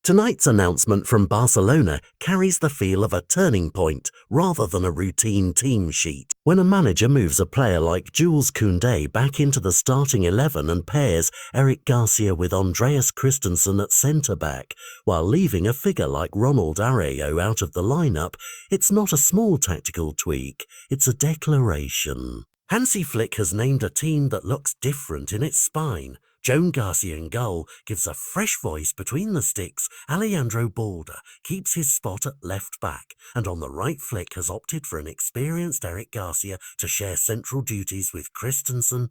Tonight's announcement from Barcelona carries the feel of a turning point rather than a routine team sheet. When a manager moves a player like Jules Koundé back into the starting 11 and pairs Eric Garcia with Andreas Christensen at centre-back, while leaving a figure like Ronald Araújo out of the lineup, it's not a small tactical tweak, it's a declaration. Hansi Flick has named a team that looks different in its spine. Joan Garcia in goal gives a fresh voice between the sticks. Alejandro Balda keeps his spot at left back, and on the right, Flick has opted for an experienced Eric Garcia to share central duties with Christensen.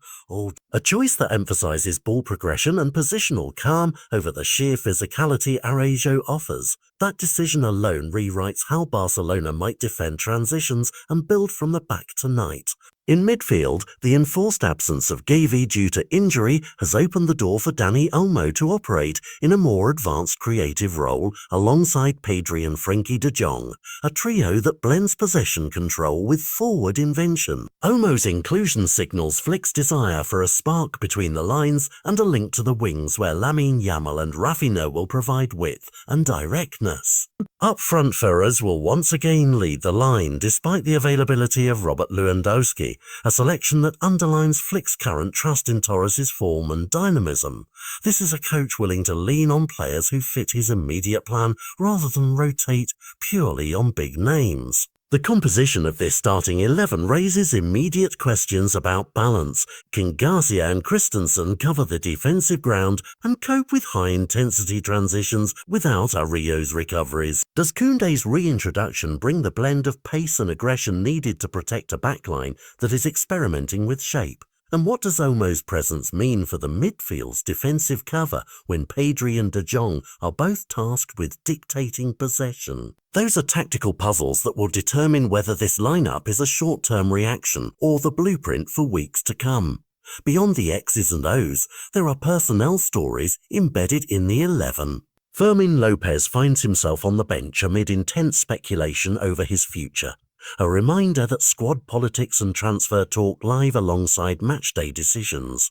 A choice that emphasises ball progression and positional calm over the sheer physicality Araújo offers. That decision alone rewrites how Barcelona might defend transitions and build from the back tonight. In midfield, the enforced absence of Gavi due to injury has opened the door for Dani Olmo to operate in a more advanced creative role alongside Pedri and Frenkie de Jong, a trio that blends possession control with forward invention. Olmo's inclusion signals Flick's desire for a spark between the lines and a link to the wings where Lamine Yamal and Rafinha will provide width and directness. Up front, Ferraz will once again lead the line despite the availability of Robert Lewandowski, a selection that underlines Flick's current trust in Torres' form and dynamism. This is a coach willing to lean on players who fit his immediate plan rather than rotate purely on big names. The composition of this starting 11 raises immediate questions about balance. Can Garcia and Christensen cover the defensive ground and cope with high-intensity transitions without Araújo's recoveries? Does Koundé's reintroduction bring the blend of pace and aggression needed to protect a backline that is experimenting with shape? And what does Olmo's presence mean for the midfield's defensive cover when Pedri and de Jong are both tasked with dictating possession? Those are tactical puzzles that will determine whether this lineup is a short-term reaction or the blueprint for weeks to come. Beyond the X's and O's, there are personnel stories embedded in the 11. Fermin Lopez finds himself on the bench amid intense speculation over his future. A reminder that squad politics and transfer talk live alongside matchday decisions.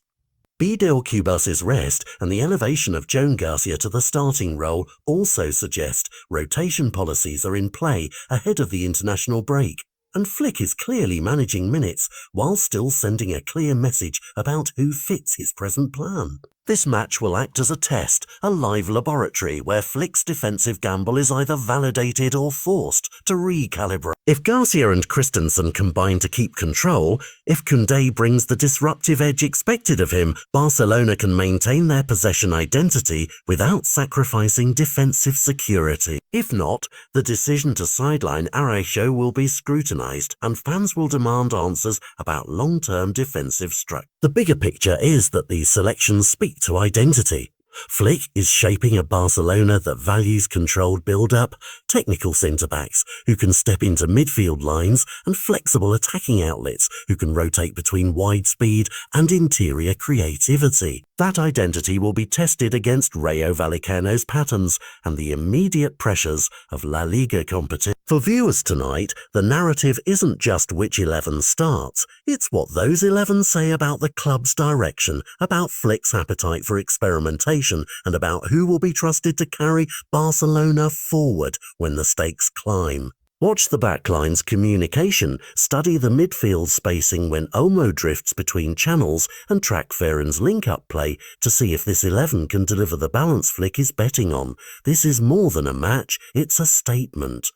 Bidil Cubas's rest and the elevation of Joan Garcia to the starting role also suggest rotation policies are in play ahead of the international break, and Flick is clearly managing minutes while still sending a clear message about who fits his present plan. This match will act as a test, a live laboratory where Flick's defensive gamble is either validated or forced to recalibrate. If Garcia and Christensen combine to keep control, if Koundé brings the disruptive edge expected of him, Barcelona can maintain their possession identity without sacrificing defensive security. If not, the decision to sideline Araújo will be scrutinized, and fans will demand answers about long-term defensive structure. The bigger picture is that these selections speak to identity. Flick is shaping a Barcelona that values controlled build-up, technical centre-backs who can step into midfield lines, and flexible attacking outlets who can rotate between wide speed and interior creativity. That identity will be tested against Rayo Vallecano's patterns and the immediate pressures of La Liga competition. For viewers tonight, the narrative isn't just which 11 starts, it's what those 11 say about the club's direction, about Flick's appetite for experimentation, and about who will be trusted to carry Barcelona forward when the stakes climb. Watch the backline's communication, study the midfield spacing when Olmo drifts between channels, and track Ferran's link-up play to see if this 11 can deliver the balance Flick is betting on. This is more than a match, it's a statement.